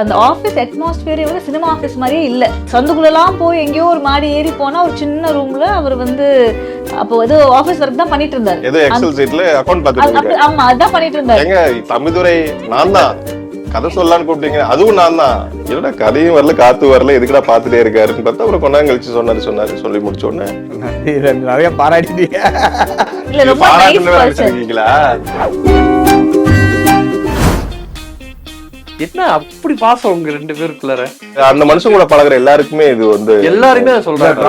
அந்த ஆஃபீஸ் அட்மாஸ்பியரே வந்து cinema office மாதிரியே இல்லை. சந்துக்குள்ளெல்லாம் போய் எங்கேயோ ஒரு மாடி ஏறி போனா ஒரு சின்ன ரூம்ல அவர் வந்து அப்போ வந்து ஆஃபீஸ் ஒர்க் தான் பண்ணிட்டு இருந்தாரு. ஏதோ எக்ஸல் சீட்ல அக்கவுண்ட் பார்த்துட்டு ஆமா அதான் பண்ணிட்டு இருந்தாரு. எங்க தம்பிதுரை நான் தான் கதை சொல்லலான்னு கூப்பிட்டீங்க, அதுவும் நான் தான். என்னடா கதையும் வரல காத்து வரல, எதுக்குடா பாத்துட்டே இருக்காருன்னு பார்த்தா அப்புறம் கொண்டாங்க கழிச்சு சொன்னாரு. சொல்லி முடிச்ச உடனே நிறைய பாராட்டிட்டீங்க. இல்ல ரொம்ப நைஸ் பர்சன். என்ன அப்படி பாசம் உங்க ரெண்டு பேருக்குள்ளார? அந்த மனுஷன் கூட பழகுற எல்லாருக்குமே இது வந்து எல்லாருமே சொல்றாங்க.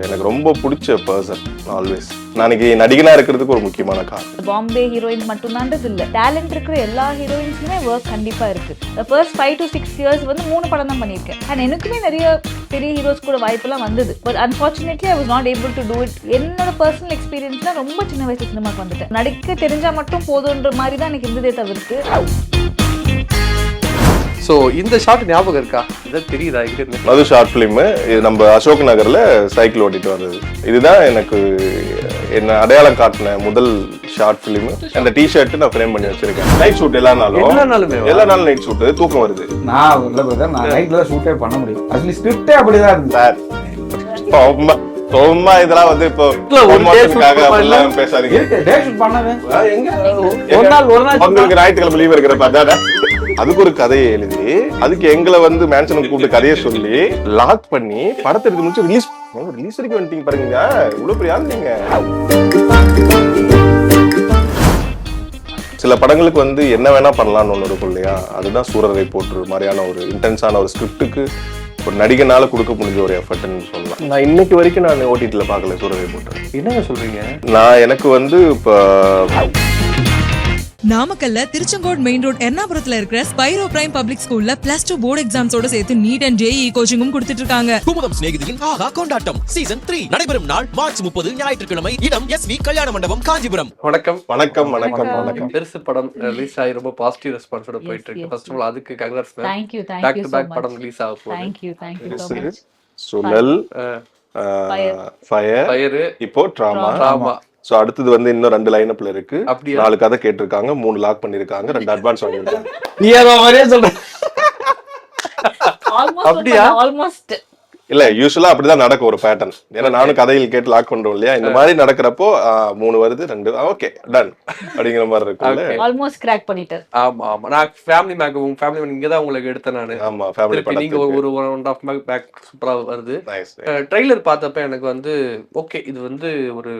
எனக்கு ரொம்ப பிடிச்ச பர்சன் ஆல்வேஸ். நாளைக்கு நடிகனா இருக்கிறதுக்கு ஒரு முக்கியமான காரணம். பாம்பே ஹீரோயின் மட்டும் தான் இல்ல, டேலண்ட் இருக்கிற எல்லா ஹீரோயின்ஸுமே ஒர்க் கண்டிப்பா இருக்கு. ஃபர்ஸ்ட் 5 to 6 years வந்து 3 படம் தான் பண்ணியிருக்கேன். அண்ட் எனக்குமே நிறைய பெரிய ஹீரோஸ் கூட வாய்ப்பெல்லாம் வந்தது. But unfortunately I was not able to do it. என்னோட பர்சனல் எக்ஸ்பீரியன்ஸ்ல ரொம்ப சின்ன வயசு சினிமாக்கு வந்துட்டேன். நடிக்க தெரிஞ்சா மட்டும் போதுன்ற மாதிரி தான் எனக்கு இருந்ததே தவிர்த்து. சோ இந்த ஷாட் ஞாபகம் இருக்கா? இத தெரியுதா? அது ஷார்ட் பிலிம். இது நம்ம அசோக் நகர்ல சைக்கிள் ஓட்டிட்டு வந்தது. இதுதான் எனக்கு என்ன அடையாளம் காட்டின முதல் ஷார்ட் பிலிம். அந்த டி ஷர்ட் நான் ஃப்ரேம் பண்ணி வச்சிருக்கேன். நைட் ஷூட் எல்லா நாளும் நைட் ஷூட். தூக்கம் வருது. நான் நைட்ல ஷூட்டே பண்ண முடியும். ஆக்சுவலி ஸ்கிரிப்டே அப்படிதான் இருந்துச்சு. சும்மா இதெல்லாம் வந்து இப்போ பேசாதீங்க. உங்களுக்கு ஞாயிற்றுக்கிழமை லீவ் இருக்கிறப்ப அதுக்கு ஒரு கதையை எழுதி அதுக்கு எங்களை வந்து மேன்ஷனுக்கு கூப்பிட்டு கதையை சொல்லி லாக் பண்ணி படத்தை எடுத்து முடிச்சு ரிலீஸ் வரைக்கும் வந்துட்டீங்க பாருங்க. இவ்வளவு பெரிய ஆள் நீங்க. சில படங்களுக்கு வந்து என்ன வேணா பண்ணலாம்னு ஒண்ணு இருக்கும் இல்லையா? அதுதான் சூரரை போற்று மாதிரியான ஒரு இன்டென்ஸான ஒரு ஸ்கிரிப்டுக்கு ஒரு நடிகனால கொடுக்க முடிஞ்ச ஒரு எஃபர்ட்னு சொல்லலாம். நான் இன்னைக்கு வரைக்கும் நான் ஓடிடில பார்க்கல சூரரை போற்று. என்னங்க சொல்றீங்க? நான் எனக்கு வந்து இப்போ நாமக்கல்ல திருச்செங்கோடு மெயின் ரோட் எர்ணாபுரத்துல இருக்கிற ஸ்பைரோ பிரைம் பப்ளிக் ஸ்கூல்ல +2 போர்டு எக்ஸாம்ஸோட சேர்த்து நீட் அண்ட் ஜேஇ கோச்சிங்கும் கொடுத்துட்டு இருக்காங்க. குமுதம் சிநேகிதியின் ஆஹா கொண்டாட்டம் சீசன் 3 நடைபெறும் நாள் மார்ச் 30 ஞாயிற்றுக்கிழமை. இடம் SV கல்யாண மண்டபம், காஞ்சிபுரம். வணக்கம். வணக்கம் வணக்கம் வணக்கம். பெருசு படம் ரிலீஸ் ஆகி ரொம்ப பாசிட்டிவ் ரெஸ்பான்ஸோட போயிட்டு இருக்கு. ஃபர்ஸ்ட் ஆஃப் ஆல் அதுக்கு congrats ma'am. Thank you back to so back much. படம் ரிலீஸ் ஆக போகுது. Thank you so much. Suzhal, fire, இப்போ டிராமா. சோ அடுத்தது வந்து இன்னும் 2 லைனப்ல இருக்கு. 4 கதை கேட்டிருக்காங்க, 3 லாக் பண்ணிருக்காங்க, 2 அட்வான்ஸ் வாங்கிருக்காங்க. நீ ஏதோ மாதிரியே சொல்ற. அப்படியா? ஆல்மோஸ்ட் இல்ல யூசுவலா அப்படிதான் நடக்கும் ஒரு பேட்டர்ன். ஏன்னா நானும் கதையில் கேட்டு லாக் பண்றோம் இல்லையா? இந்த மாதிரி நடக்கிறப்போ 3 வருது, 2 ஓகே டன் அப்படிங்கிற மாதிரி இருக்கும்ல. ஆல்மோஸ்ட் கிராக் பண்ணிட்டேன். ஆமா ஆமா. நான் ஃபேமிலி மேக் இங்க தான் உங்களுக்கு எடுத்தேன் நானு. ஆமா ஃபேமிலி படம். நீங்க ஒரு 1.5 மேக் பேக் சூப்பரா வருது. ட்ரைலர் பார்த்தப்ப எனக்கு வந்து ஓகே இது வந்து ஒரு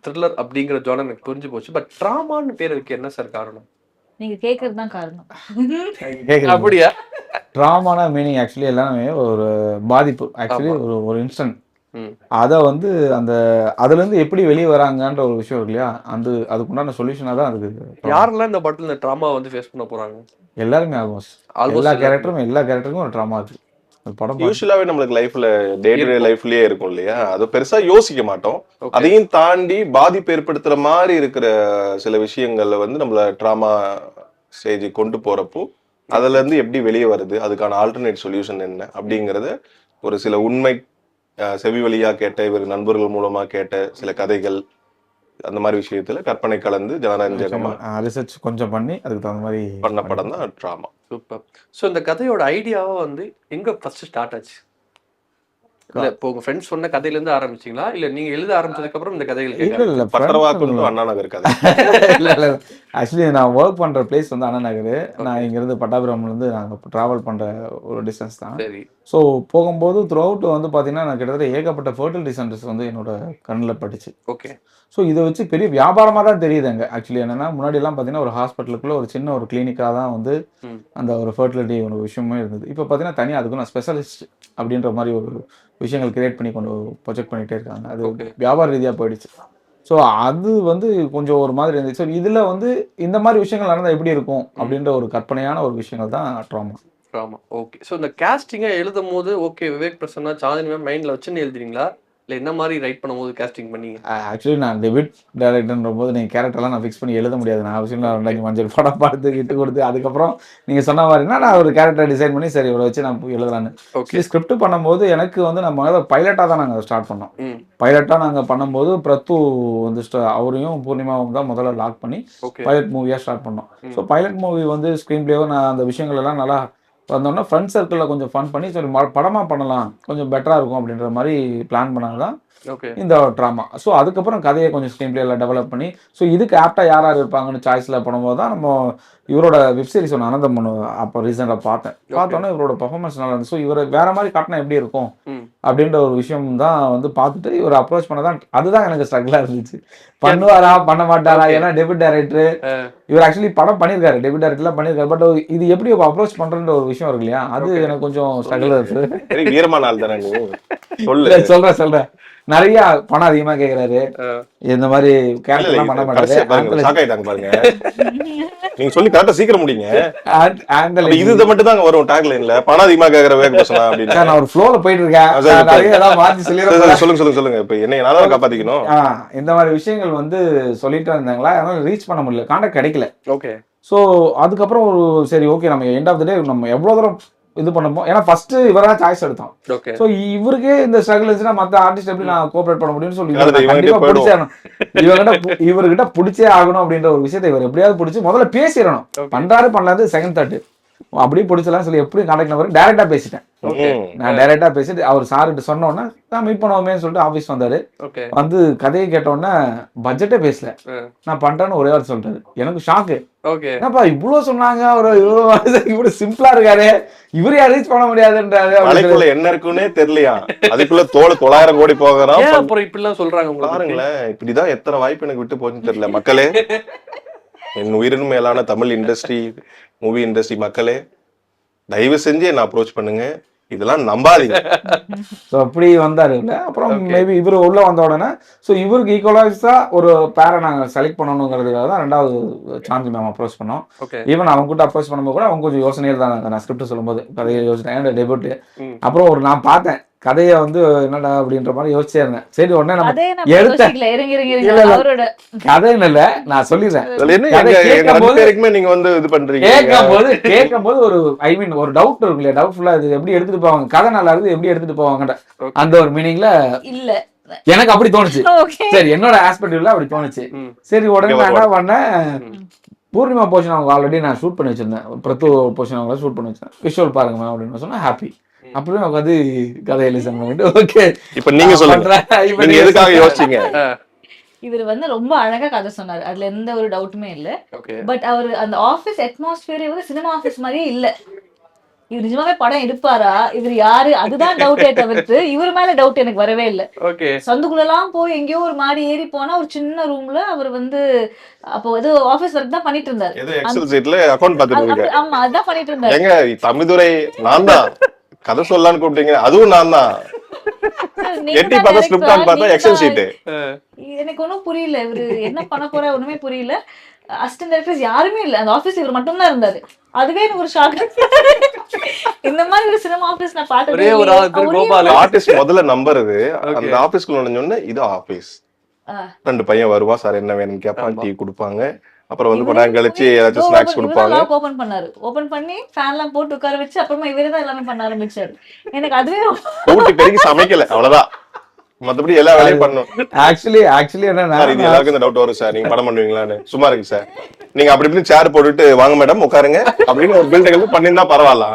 த்ரில்லர் அப்படிங்கிற ஜானர் எனக்கு புரிஞ்சு போச்சு. பட் டிராமான்னு பேர் இருக்கு, என்ன சார் காரணம்? நீங்க கேக்குறது தான் காரணம். அப்படியா? டிராமான மீனிங் ஆக்சுவலி எல்லாமே ஒரு பாதிப்பு. ஆக்சுவலி ஒரு இன்ஸ்டன்ட் அத வந்து அந்த அதுல இருந்து எப்படி வெளியே வராங்கன்ற ஒரு விஷயம் இருக்கு இல்லையா? அதுக்குண்டான சொல்யூஷனா தான் அதுக்கு. யாரெல்லாம் இந்த படத்துல இந்த டிராமா வந்து ஃபேஸ் பண்ண போறாங்க? எல்லாருமே ஆல்மோஸ்ட் எல்லா கேரக்டருக்கும் ஒரு டிராமா இருக்கு. யூசுவலாவே நம்மளுக்கு லைஃப்ல டே டு டே லைஃப்லயே இருக்கும் இல்லையா? அது பெருசா யோசிக்க மாட்டோம். அதையும் தாண்டி பாதிப்பு ஏற்படுத்துற மாதிரி இருக்கிற சில விஷயங்கள்ல வந்து நம்மள டிராமா ஸ்டேஜ் கொண்டு போறப்போ அதுல இருந்து எப்படி வெளியே வருது, அதுக்கான ஆல்டர்னேட் சொல்யூஷன் என்ன அப்படிங்கறத ஒரு சில உண்மை செவி வழியா கேட்ட, இவர் நண்பர்கள் மூலமா கேட்ட சில கதைகள், அந்த மாதிரி விஷயத்துல கற்பனை கலந்து ஜனரஞ்சகமா ரிசர்ச் கொஞ்சம் பண்ணி அதுக்கு தகுந்த மாதிரி பண்ண படம் தான் டிராமா. சூப்பர். ஸோ இந்த கதையோட ஐடியாவா வந்து எங்க ஃபர்ஸ்ட் ஸ்டார்ட் ஆச்சு? இல்ல இப்போ உங்க ஃப்ரெண்ட்ஸ் சொன்ன கதையில இருந்து ஆரம்பிச்சீங்களா, இல்ல நீங்க எழுத ஆரம்பிச்சதுக்கு அப்புறம் இந்த கதைகள்? இல்ல பட்டரவாக்கம் அண்ணா நகர் கதை. இல்ல ஆக்சுவலி நான் ஒர்க் பண்ற பிளேஸ் வந்து அண்ணா நகர். நான் இங்க இருந்து பட்டாபிராம்ல இருந்து நாங்க டிராவல் பண்ற ஒரு டிஸ்டன்ஸ் தான். சரி. ஸோ போகும்போது த்ரூ அவுட் வந்து பார்த்தீங்கன்னா நான் கிட்டத்தட்ட ஏகப்பட்ட ஃபர்டிலிட்டி சென்டர்ஸ் வந்து என்னோட கண்ணில் பட்டுச்சு. ஓகே. ஸோ இதை வச்சு பெரிய வியாபாரமாக தான் தெரியுது அங்கே. ஆக்சுவலி என்னன்னா முன்னாடியெல்லாம் பார்த்தீங்கன்னா ஒரு ஹாஸ்பிட்டலுக்குள்ள ஒரு சின்ன ஒரு கிளினிக்காக தான் வந்து அந்த ஒரு ஃபர்டிலிட்டி ஒரு விஷயமே இருந்தது. இப்போ பார்த்தீங்கன்னா தனியாக அதுக்கு நான் ஸ்பெஷலிஸ்ட் அப்படின்ற மாதிரி ஒரு விஷயங்கள் கிரியேட் பண்ணி கொண்டு ப்ரொஜெக்ட் பண்ணிகிட்டே இருக்காங்க. அது வியாபார ரீதியாக போயிடுச்சு. ஸோ அது வந்து கொஞ்சம் ஒரு மாதிரி இருந்துச்சு. ஸோ இதில் வந்து இந்த மாதிரி விஷயங்கள் நடந்தால் எப்படி இருக்கும் அப்படின்ற ஒரு கற்பனையான ஒரு விஷயங்கள் தான் ட்ராமா. ஓகே. ஸோ இந்த கேஸ்டிங்கை எழுதும் போது ஓகே விவேக் பிரசன்னா சாந்தினி மேம் மைண்டில் வச்சுன்னு எழுதுறீங்களா, இல்ல என்ன மாதிரி ரைட் பண்ணும்போது காஸ்டிங் பண்ணீங்க? ஆக்சுவலி நான் டெபிட் டைரக்டர்ன்ற போது நீங்கள் கேரக்டர்லாம் நான் ஃபிக்ஸ் பண்ணி எழுத முடியாது. நான் அவசியம் 2 மஞ்சள் படம் பார்த்து விட்டு கொடுத்து அதுக்கப்புறம் நீங்கள் சொன்ன மாதிரினா நான் ஒரு கேரக்டர் டிசைன் பண்ணி சரி இவரை வச்சு நான் போய் எழுதலான்னு. ஓகே. ஸ்கிரிப்ட் பண்ணும்போது எனக்கு வந்து நம்ம பைலட்டாக தான் நாங்கள் ஸ்டார்ட் பண்ணோம். பைலட்டாக நாங்கள் பண்ணும்போது பிரத்து வந்து அவரையும் பூர்ணிமாவும் தான் முதல்ல லாக் பண்ணி ஓகே. பைலட் மூவியாக ஸ்டார்ட் பண்ணோம். ஸோ பைலட் மூவி வந்து ஸ்க்ரீன் பிளேவும் நான் அந்த விஷயங்கள் எல்லாம் நல்லா வந்தோன்னா ஃப்ரெண்ட் சர்க்கிளில் கொஞ்சம் ஃபன் பண்ணி சரி படமாக பண்ணலாம் கொஞ்சம் பெட்டராக இருக்கும் அப்படின்ற மாதிரி பிளான் பண்ணாங்க தான் ஓகே. இந்த ட்ராமா. ஸோ அதுக்கப்புறம் கதையை கொஞ்சம் ஸ்க்ரீன் பிளேல டெவலப் பண்ணி ஸோ இதுக்கு ஆப்டாக யார் யார் இருப்பாங்கன்னு சாய்ஸில் பண்ணும்போது தான் நம்ம இவரோட வெப்சீரிஸ் ஒன்று அனந்தம் அப்போ ரீசெண்டாக பார்த்தோன்னா இவரோட பர்ஃபார்மன்ஸ் நல்லா இருந்துச்சு. ஸோ இவரை வேற மாதிரி காட்டினா எப்படி இருக்கும் அப்படின்ற ஒரு விஷயம் தான் வந்து பார்த்துட்டு இவரை அப்ரோச் பண்ண தான் அதுதான் எனக்கு ஸ்ட்ரகிளாக இருந்துச்சு. பண்ணுவாரா பண்ண மாட்டாரா, ஏன்னா டெபிட் டைரக்டர் இவர் ஆக்சுவலி படம் பண்ணியிருக்காரு, டெபிட் டைரக்டர்லாம் பண்ணியிருக்காரு. பட் இது எப்படி அப்ரோச் பண்றன்ற ஒரு விஷயம் இருக்கு இல்லையா, அது எனக்கு கொஞ்சம் ஸ்ட்ரகிளாக இருக்கு. வீரமான ஆள் தானே சொல்றேன் நிறைய பணம் அதிகமா கேக்குறாரு, இந்த மாதிரி கேரக்டர்லாம் பண்ண மாட்டாரு. பாருங்க நீங்க சொல்லி கரெக்டா சீக்கிரம் முடிங்க. இது மட்டும் தான் வரும் டாக் லைன்ல, பணம் அதிகமா கேக்குற வேக பேசலாம் அப்படின்னு. நான் ஒரு ஃப்ளோல போயிட்டு இருக்கேன். சொல்லுங்க இப்ப என்ன என்னால காப்பாத்திக்கணும். இந்த மாதிரி விஷயங்கள் வந்து சொல்லிட்டு இருந்தாங்களா, அதனால ரீச் பண்ண முடியல, கான்டாக்ட் கிடைக்கல. ஓகே. ஸோ அதுக்கப்புறம் ஒரு சரி ஓகே நம்ம எண்ட் ஆஃப் த டே நம்ம எவ்வளவு தூரம் இது பண்ணப்போம், ஏன்னா ஃபர்ஸ்ட் இவராக சாய்ஸ் எடுத்தோம். ஸோ இவருக்கே இந்த ஸ்ட்ரகிள் இருந்துச்சுன்னா மற்ற ஆர்டிஸ்ட் எப்படி நான் கோஆப்ரேட் பண்ண முடியும்னு சொல்லி கண்டிப்பா பிடிச்சேன். இவர்கிட்ட பிடிச்சே ஆகணும் அப்படின்ற ஒரு விஷயத்தை இவர் எப்படியாவது பிடிச்சி முதல்ல பேசிடணும். பண்றாரு பண்ணலாது செகண்ட் தாட் அப்படியே பிடிச்சலாம் சொல்லி எப்படி கான்டாக்ட் நம்பர் டைரக்டா பேசிட்டேன். நான் டைரக்டா பேசிட்டு அவர் சார்கிட்ட சொன்ன உடனே நான் மீட் பண்ணுவோமே சொல்லிட்டு ஆஃபீஸ் வந்தாரு. வந்து கதையை கேட்டோன்னே பட்ஜெட்டே பேசல, நான் பண்றேன்னு ஒரே வார்த்தை சொல்லிட்டாரு. எனக்கு ஷாக்கு. என்னப்பா இவ்வளவு சொன்னாங்க, அவர் இவ்வளவு சிம்பிளா இருக்காரு, இவரு யாரும் ரீச் பண்ண முடியாதுன்றாரு. அதுக்குள்ள என்ன இருக்குன்னே தெரியலையா, அதுக்குள்ள 900 கோடி போகிறான். அப்புறம் இப்படிலாம் சொல்றாங்க பாருங்களேன், இப்படிதான் எத்தனை வாய்ப்பு எனக்கு விட்டு போச்சுன்னு தெரியல. மக்களே, என் உயிரின் மேலான தமிழ் இண்டஸ்ட்ரி மூவி இண்டஸ்ட்ரி மக்களே, தயவு செஞ்சு என்ன அப்ரோச் பண்ணுங்க, இதெல்லாம் நம்பாதீங்க. ஸோ அப்படி வந்தாரு இல்லை. அப்புறம் மேபி இவர் உள்ள வந்த உடனே ஸோ இவருக்கு ஈக்குவலைஸா ஒரு பேரை நாங்கள் செலக்ட் பண்ணணுங்கிறதுக்காக தான் 2வது சாந்தி மேம் அப்ரோச் பண்ணோம். ஈவன் அவங்க கூட அப்ரோச் பண்ணும்போது கூட அவங்க கொஞ்சம் யோசனையில் தான் நான் ஸ்கிரிப்ட் சொல்லும்போது கதையை யோசிச்சேன் டெபியூட். அப்புறம் ஒரு நான் பார்த்தேன் கதையை வந்து என்னடா அப்படின்ற மாதிரி யோசிச்சே இருந்தேன். சரி உடனே நம்ம எடுத்த கதை இல்ல நான் சொல்லிடுறேன். நீங்க வந்து இது பண்றீங்க கேட்கும்போது ஒரு ஐ மீன் ஒரு டவுட் இருக்கும் இல்லையா, டவுட்ஃபுல்லா இது எப்படி எடுத்துட்டு போவாங்க, கதை நல்லா இருக்கு எப்படி எடுத்துட்டு போவாங்க அந்த ஒரு மீனிங்ல இல்ல எனக்கு அப்படி தோணுச்சு. சரி என்னோட ஆஸ்பெக்ட்ல அப்படி தோணுச்சு. சரி உடனே நான் என்ன பண்ணேன், பூர்ணிமா போர்ஷன் அவங்க ஆல்ரெடி நான் ஷூட் பண்ணி வச்சிருந்தேன், பிரத்து போர்ஷன் அவங்க ஷூட் பண்ணி வச்சிருந்தேன். விஷுவல் பாருங்க மேம் அப்படின்னு சொன்னா ஹாப்பி. அப்படியே உட்காந்து கதையை லிசன் பண்ணிட்டு ஓகே இப்ப நீங்க சொல்லுங்க நீங்க எதுக்காக யோசிச்சீங்க. இவர் வந்து ரொம்ப அழகா கதை சொன்னாரு, அதுல எந்த ஒரு டவுட்டுமே இல்ல. பட் அவர் அந்த ஆபீஸ் அட்மாஸ்பியரே வந்து சினிமா ஆபீஸ் மாதிரியே இல்ல. இவர் நிஜமாவே படம் எடுப்பாரா, இவர் யாரு, அதுதான் டவுட்டே தவிர்த்து இவர் மேல டவுட் எனக்கு வரவே இல்லை. சந்துக்குள்ளெல்லாம் போய் எங்கேயோ ஒரு மாடி ஏறி போனா ஒரு சின்ன ரூம்ல அவர் வந்து அப்போ வந்து ஆபீஸ் ஒர்க் தான் பண்ணிட்டு இருந்தாரு. ஆமா அதான் பண்ணிட்டு இருந்தாரு. தமிழ்துறை நான் தான் கதை சொல்லலான்னு கூப்பிட்டீங்க, அதுவும் நான் தான். எனக்கு ஒன்னும் புரியல, இவரு என்ன பண்ண போற ஒண்ணுமே புரியல. அசிஸ்டன்ட் டைரக்டர்ஸ் யாருமே இல்ல, அந்த ஆபீஸ் இவர் மட்டும் தான் இருந்தாரு. அதுவே எனக்கு ஒரு ஷாக். இந்த மாதிரி ஒரு சினிமா ஆபீஸ் நான் பார்த்ததே இல்ல. ஆர்டிஸ்ட் முதல்ல நம்புறது, அந்த ஆபீஸ்க்குள்ள நுழைஞ்சோனே இது ஆபீஸ், 2 பையன் வருவா, சார் என்ன வேணும்னு கேட்பான், டீ கொடுப்பாங்க, அப்புறம் வந்து கொஞ்ச நேரம் கழிச்சு ஏதாச்சும் ஸ்நாக்ஸ் கொடுப்பாங்க. ஓபன் பண்ணாரு, ஓபன் பண்ணி ஃபேன்லாம் போட்டு உட்கார வச்சு அப்புறமா இவரே தான் எல்லாமே பண்ண ஆரம்பிச்சாரு. எனக்கு அதுவே கூட்டி பெருக்கி சமைக்கல, அவ்வளவுதான், மத்தபடி எல்லா வேலையும் பண்ணணும். ஆக்சுவலி என்னன்னா இது எல்லாருக்கும் இந்த டவுட் வரும் சார், நீங்க படம் பண்ணுவீங்களான்னு. சும்மா இருக்கு சார், நீங்க அப்படி இப்படி சேர் போட்டுட்டு வாங்க மேடம் உட்காருங்க அப்படின்னு ஒரு பில்டிங் பண்ணிருந்தா பரவாயில்ல.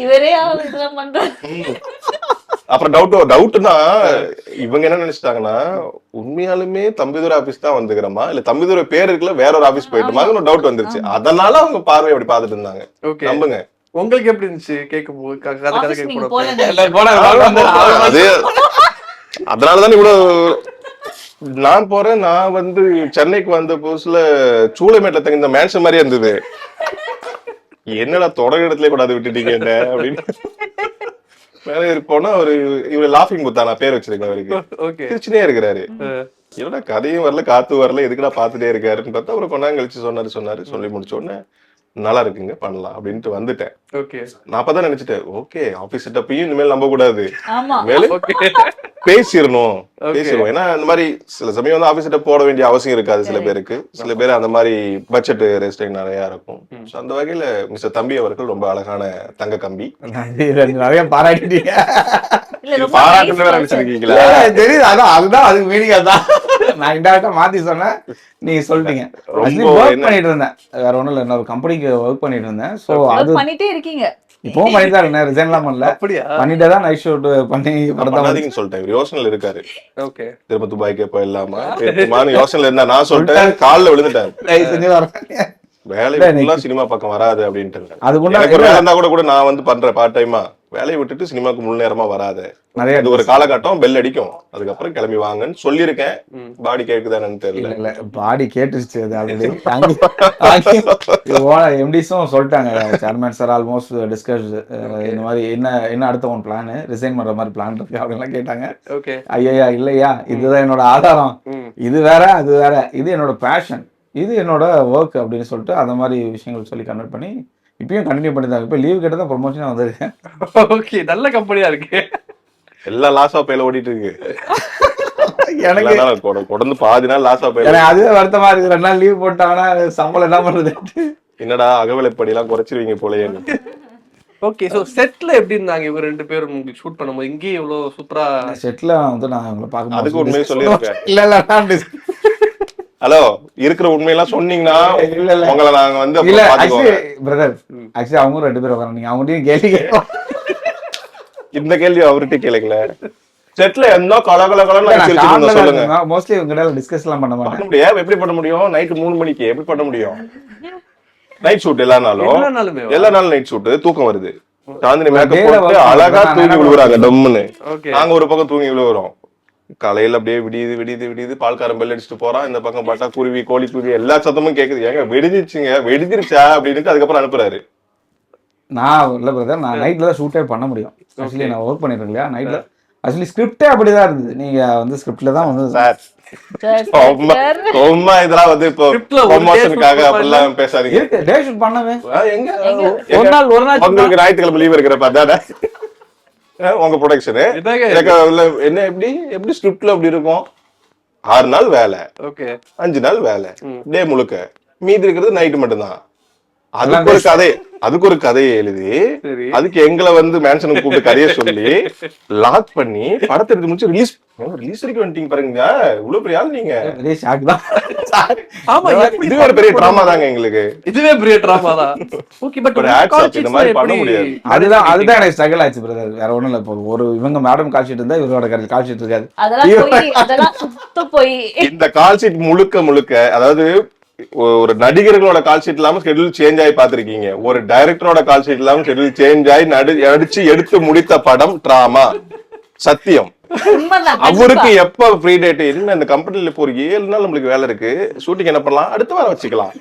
இவரே இதெல்லாம் பண்றாரு. அப்புறம் டவுட்னா இவங்க என்ன நினைச்சிட்டாங்கன்னா, உண்மையாலுமே தம்பிதுரை ஆபீஸ் தான் வந்துக்கிறோமா இல்ல தம்பிதுரை பேர் இருக்குல்ல வேற ஒரு ஆபீஸ் போயிட்டுமான்னு டவுட் வந்துருச்சு. அதனால அவங்க பார்வை அப்படி பாத்துட்டு இருந்தாங்க. நம்புங்க. உங்களுக்கு எப்படி இருந்துச்சு கேட்கும்போது? அது அதனாலதான் இவ்வளவு நான் போறேன். நான் வந்து சென்னைக்கு வந்த புதுசுல சூளைமேட்ல தங்க இந்த மேன்ஷன் மாதிரியே இருந்தது. என்னடா தொடர் இடத்துல கூட அதை விட்டுட்டீங்க என்ன அப்படின்னு மேல போனா ஒரு இவரு லாஃபிங் புத்தா நான் பேர் வச்சிருக்கேன் அவருக்கு. சிரிச்சுனே இருக்கிறாரு. என்னடா கதையும் வரல காத்து வரல எதுக்குடா பாத்துட்டே இருக்காருன்னு பார்த்தா அப்புறம் கொஞ்ச நேரம் கழிச்சு சொன்னாரு. சொல்லி முடிச்ச உடனே நல்லா இருக்குங்க பண்ணலாம் அப்படின்ட்டு வந்துட்டேன். நான் அப்பதான் நினைச்சிட்டேன் ஓகே ஆபீஸ் செட்டப்பையும் இனிமேல் நம்ப கூடாது. பேசிடணும். ஏன்னா இந்த மாதிரி சில சமயம் வந்து ஆபீஸ்கிட்ட போட வேண்டிய அவசியம் இருக்காது சில பேருக்கு. சில பேர் அந்த மாதிரி பட்ஜெட் ரெஸ்ட்ரிக்ட் நிறைய இருக்கும். So அந்த வகையில மிஸ்டர் தம்பி அவர்கள் ரொம்ப அழகான தங்க கம்பி. நிறைய பாராட்டிட்டீங்க. இல்ல ரொம்ப பாராட்டு nice வேற person. நினைச்சிருக்கீங்களா? தெரியுது, அதுதான் அதுக்கு மீனிங் அதான். நான் இன்டெரக்டா மாத்தி சொன்னேன், நீங்க சொல்லிட்டீங்க. ஆக்சுவலி ஒர்க் பண்ணிட்டு இருந்தேன், வேற ஒண்ணும் இல்ல, இன்னொரு கம்பெனிக்கு ஒர்க் பண்ணிட்டு இருந்தேன். சோ அது Work பண்ணிட்டே இருக்கீங்க. இப்பவும் பண்ணிட்டு தான் இருக்கேன், ரிசைன்லாம் பண்ணல. அப்படியா? பண்ணிட்டே தான் நைட் ஷூட் பண்ணி படத்தை பண்ணாதீங்கன்னு சொல்லிட்டேன். இவர் யோசனையில இருக்காரு. ஓகே. திரும்ப துபாய்க்கே போயிடலாமா யோசனையில இருந்தா நான் சொல்லிட்டேன், காலில் விழுந்துட்டேன். செஞ்சு வரேன். வேலை ஃபுல்லா சினிமா பக்கம் வராது அப்படின்ட்டு. அதுக்குள்ள எனக்கு ஒரு வேலை இருந்தா கூட நான் வந்து பண்றேன் பார்ட் டைமா. வேலையை விட்டுட்டு சினிமாக்கு முழு நேரமா வராது. நிறைய இது ஒரு காலகட்டம், பெல் அடிக்கும், அதுக்கப்புறம் கிளம்பி வாங்கன்னு சொல்லியிருக்கேன். பாடி கேக்குதானு தெரியல. இல்ல பாடி கேட்டுருச்சு. அது ஆல்ரெடி எம்டிஸும் சொல்லிட்டாங்க, சேர்மேன் சார் ஆல்மோஸ்ட் டிஸ்கஸ் இந்த மாதிரி என்ன அடுத்த ஒன் பிளான், ரிசைன் பண்ற மாதிரி பிளான் இருக்கு அப்படின்லாம் கேட்டாங்க. ஓகே. ஐயா இல்லையா, இதுதான் என்னோட ஆதாரம், இது வேற அது வேற, இது என்னோட பேஷன், இது என்னோட ஒர்க் அப்படின்னு சொல்லிட்டு அந்த மாதிரி விஷயங்கள் சொல்லி கன்வெர்ட் பண்ணி இப்பயும் கண்டினியூ பண்ணி தான். இப்போ லீவ் கேட்டு தான் ப்ரொமோஷன் வந்திருக்கேன். ஓகே, நல்ல கம்பெனியா இருக்கு. எல்லாம் லாஸ் ஆஃப் பேல ஓடிட்டு இருக்கு. எனக்கு தொடர்ந்து பாதி நாள் லாஸ் ஆஃப் பேல. எனக்கு அதுவே வருத்தமா இருக்கு, 2 நாள் லீவ் போட்டாங்கன்னா சம்பளம் என்ன பண்றது? என்னடா அகவிலைப்படி எல்லாம் குறைச்சிருவீங்க போலயே. ஓகே. சோ செட்ல எப்படி இருந்தாங்க இவங்க ரெண்டு பேரும் உங்களுக்கு ஷூட் பண்ணும்போது? இங்கே இவ்வளவு சூப்பரா செட்ல வந்து நான் உங்களை பார்க்க அதுக்கு உண்மையை சொல்லியிருக்கேன். இல்ல ஹலோ, இருக்கிற உண்மையெல்லாம் சொன்னீங்கன்னா உங்களை நாங்க வந்து இல்ல ஆக்சுவலி பிரதர், ஆக்சுவலி அவங்க 2 பேரும் வராங்க, நீங்க அவங்ககிட்டயும் கேள்வி கேட்கலாம். இந்த கேள்வி அவர்கிட்ட கேளுங்கள. செட்ல என்ன கலகலகலன்னு சொல்லுங்க. மோஸ்ட்லி உங்ககிட்ட டிஸ்கஸ் எல்லாம் பண்ண மாட்டேன். முடியாது, எப்படி பண்ண முடியும்? நைட் 3 மணிக்கு எப்படி பண்ண முடியும்? நைட் ஷூட் எல்லா நாளும் நைட் ஷூட், தூக்கம் வருது. சாந்தினி மேக்கப் போட்டு அழகா தூங்கி விழுவுறாங்க டம்முன்னு. நாங்க ஒரு பக்கம் தூங்கி விழுவுறோம். காலையில அப்படியே விடியுது பால்காரன் பெல் அடிச்சுட்டு போறான். இந்த பக்கம் பார்த்தா குருவி, கோழி குருவி எல்லா சத்தமும் கேக்குது. ஏங்க வெடிஞ்சிருச்சா அப்படின்னு அதுக்கப்புறம் அனுப்புறாரு. நான் இல்ல பிரதர், நான் நைட்ல தான் ஷூட்டே பண்ண முடியும். ஆக்சுவலி நான் ஒர்க் பண்ணிருக்கேன் இல்லையா நைட்ல. ஆக்சுவலி ஸ்கிரிப்டே அப்படிதான் இருந்தது. நீங்க வந்து ஸ்கிரிப்ட்ல தான் வந்து சார் ரொம்ப இதெல்லாம் வந்து இப்போ ப்ரொமோஷனுக்காக அப்படிலாம் பேசாதீங்க. இருக்கு டே ஷூட் பண்ணவே. எங்க ஒரு நாள் உங்களுக்கு ஞாயிற்றுக்கிழமை லீவ் இருக்கிறப்ப அதானே உங்க ப்ரொடக்ஷனு. என்ன எப்படி ஸ்கிரிப்ட்ல அப்படி இருக்கும்? 6 நாள் வேலை, 5 நாள் வேலை, டே முழுக்க. மீதி இருக்கிறது நைட்டு மட்டும்தான். அதுக்கு ஒரு கதையை எழுதி அதுக்கு எங்களை வந்து மேன்ஷனுக்கு கூப்பிட்டு கதையை சொல்லி லாக் பண்ணி படத்தை எடுத்து முடிச்சு ரிலீஸ் வரைக்கும் வந்துட்டீங்க பாருங்க. இவ்வளவு பெரிய ஆள் நீங்க. இதுவே ஒரு பெரிய டிராமா தாங்க எங்களுக்கு. இதுவே பெரிய டிராமா தான். ஓகே, பட் இந்த மாதிரி பண்ண முடியாது. அதுதான் எனக்கு ஸ்ட்ரகிள் ஆச்சு பிரதர், வேற ஒண்ணும் இல்ல. இப்போ ஒரு இவங்க மேடம் கால் ஷீட் இருந்தா இவரோட கால் ஷீட் இருக்காது. அதெல்லாம் சுத்த போய் இந்த கால் ஷீட் முழுக்க அதாவது ஒரு நடிகர்களோட கால் ஷீட் இல்லாம ஷெட்யூல் சேஞ்ச் ஆகி பாத்திருக்கீங்க. ஒரு டைரக்டரோட கால் ஷீட் இல்லாம ஷெட்யூல் சேஞ்ச் ஆகி நடிச்சு எடுத்து முடித்த படம் டிராமா. சத்தியம். அவருக்கு எப்ப ஃப்ரீ டேட் என்ன? இந்த கம்பெனில இப்போ ஒரு 7 நாள் நம்மளுக்கு வேலை இருக்கு, ஷூட்டிங் என்ன பண்ணலாம், அடுத்த வாரம் வச்சுக்கலாம்.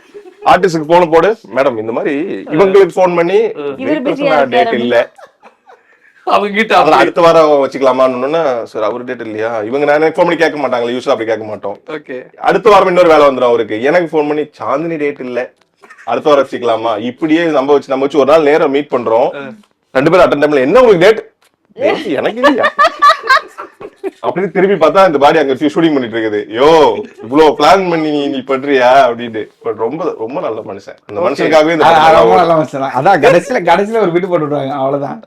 ஆர்டிஸ்டுக்கு போன் போடு, மேடம் இந்த மாதிரி இவங்களுக்கு போன் பண்ணி டேட் இல்ல, அவங்க கிட்ட அடுத்த வாரம் வச்சுக்கலாமான்னு. சார் அவர் டேட் இல்லையா? இவங்க நான் போன் பண்ணி கேட்க மாட்டாங்களா? யூஸ்வலா அப்படி கேட்க மாட்டோம். அடுத்த வாரம் இன்னொரு வேலை வந்துடும் அவருக்கு. எனக்கு போன் பண்ணி சாந்தினி டேட் இல்ல, அடுத்த வாரம் வச்சுக்கலாமா? இப்படியே நம்ம வச்சு ஒரு நாள் நேரம் மீட் பண்றோம். 2 பேரும் அட்டன் டைம்ல என்ன உங்களுக்கு டேட்? எனக்கு இல்லையா? அப்படின்னு திரும்பி பார்த்தா இந்த பாடி அங்க ஷூட்டிங் பண்ணிட்டு இருக்குது. இவ்வளவு பிளான் பண்ணி நீ பண்றியா அப்படின்னு. ரொம்ப ரொம்ப நல்ல மனுஷன். அந்த மனுஷனுக்காகவே நல்ல மனுஷன். அதான் கடைசியில ஒரு வீட்டு போட்டு விடுவாங்க, அவ்வளவுதான்.